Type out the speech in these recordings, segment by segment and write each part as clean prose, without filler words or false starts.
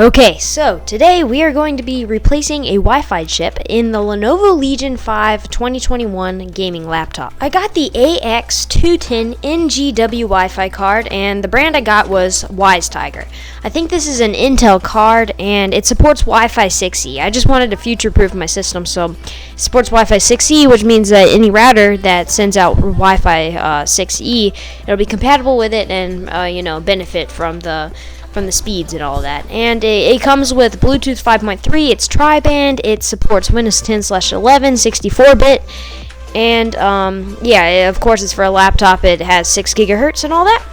Okay, so today we are going to be replacing a Wi-Fi chip in the Lenovo Legion 5 2021 gaming laptop. I got the AX210 NGW Wi-Fi card, and the brand I got was WiseTiger. I think this is an Intel card, and it supports Wi-Fi 6E. I just wanted to future-proof my system, so it supports Wi-Fi 6E, which means that any router that sends out Wi-Fi 6E, it'll be compatible with it and benefit from the speeds and all that. And it comes with Bluetooth 5.3, it's tri-band, it supports Windows 10/11, 64-bit, and of course it's for a laptop, it has 6 gigahertz and all that.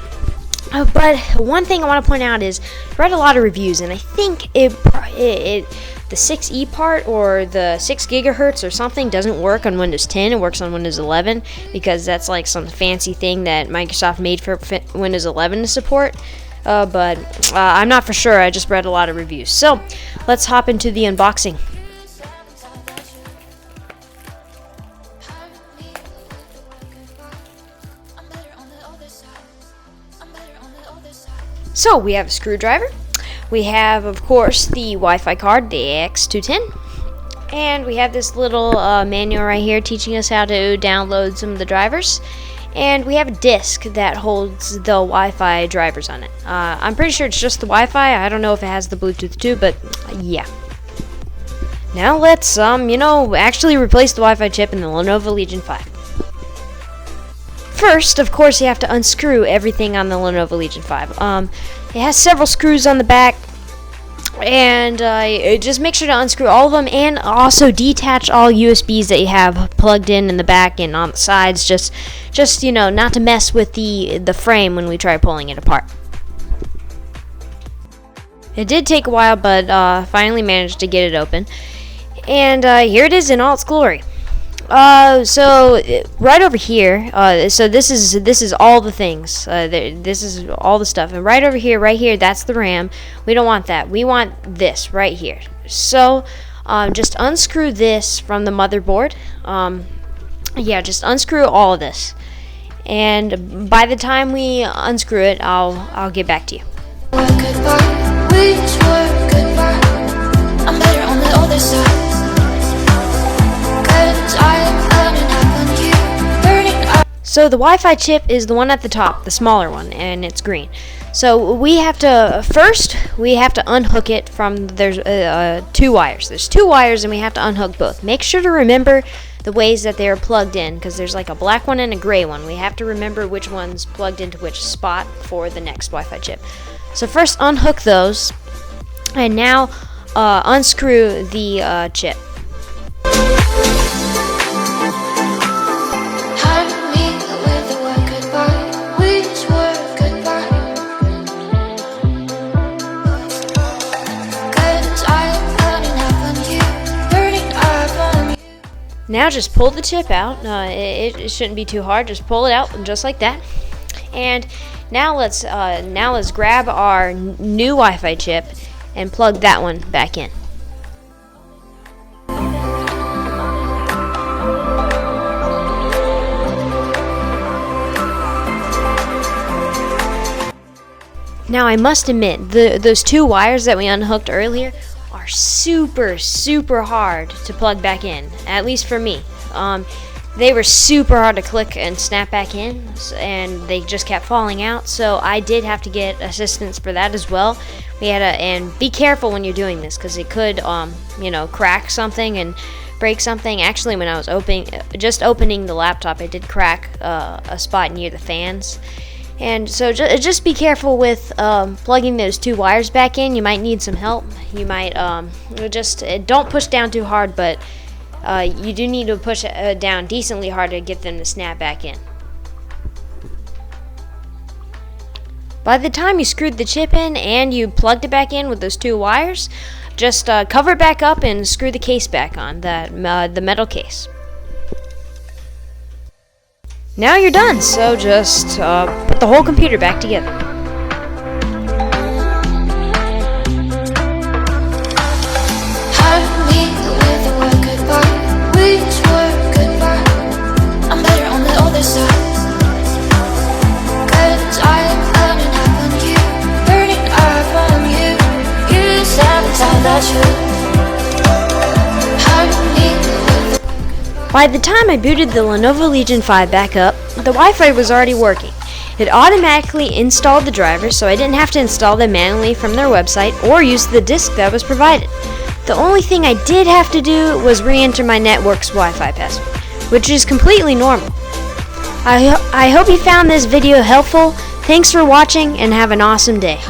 But one thing I want to point out is, I read a lot of reviews, and I think the 6E part, or the 6 gigahertz or something, doesn't work on Windows 10. It works on Windows 11, because that's like some fancy thing that Microsoft made for Windows 11 to support. But I'm not for sure. I just read a lot of reviews. So let's hop into the unboxing. So we have a screwdriver. We have, of course, the Wi-Fi card, the AX210. And we have this little manual right here teaching us how to download some of the drivers. And we have a disc that holds the Wi-Fi drivers on it. I'm pretty sure it's just the Wi-Fi. I don't know if it has the Bluetooth too, but yeah. Now let's, actually replace the Wi-Fi chip in the Lenovo Legion 5. First, of course, you have to unscrew everything on the Lenovo Legion 5. It has several screws on the back, and just make sure to unscrew all of them, and also detach all USBs that you have plugged in the back and on the sides, just not to mess with the frame when we try pulling it apart. It did take a while, but finally managed to get it open, and here it is in all its glory. So right over here, so this is all the things. This is all the stuff, and right over here, that's the RAM. We don't want that. We want this right here. So just unscrew this from the motherboard. Just unscrew all of this, and by the time we unscrew it, I'll get back to you. So the Wi-Fi chip is the one at the top, the smaller one, and it's green. So we have to unhook it from, there's 2 wires. There's 2 wires, and we have to unhook both. Make sure to remember the ways that they are plugged in, because there's like a black one and a gray one. We have to remember which one's plugged into which spot for the next Wi-Fi chip. So first unhook those, and now unscrew the chip. Now just pull the chip out. It shouldn't be too hard. Just pull it out just like that. And now let's grab our new Wi-Fi chip and plug that one back in. Now I must admit, those 2 wires that we unhooked earlier are super hard to plug back in, at least for me. They were super hard to click and snap back in, and they just kept falling out, so I did have to get assistance for that as well. And be careful when you're doing this, because it could crack something and break something. Actually, when I was opening the laptop, it did crack a spot near the fans. And so just be careful with plugging those 2 wires back in. You might need some help. You might don't push down too hard, but you do need to push down decently hard to get them to snap back in. By the time you screwed the chip in and you plugged it back in with those 2 wires, just cover it back up and screw the case back on, the metal case. Now you're done, so just put the whole computer back together. Cause I'm burning up on you, burning up on you. You said By the time I booted the Lenovo Legion 5 back up, the Wi-Fi was already working. It automatically installed the drivers, so I didn't have to install them manually from their website or use the disk that was provided. The only thing I did have to do was re-enter my network's Wi-Fi password, which is completely normal. I hope you found this video helpful. Thanks for watching and have an awesome day.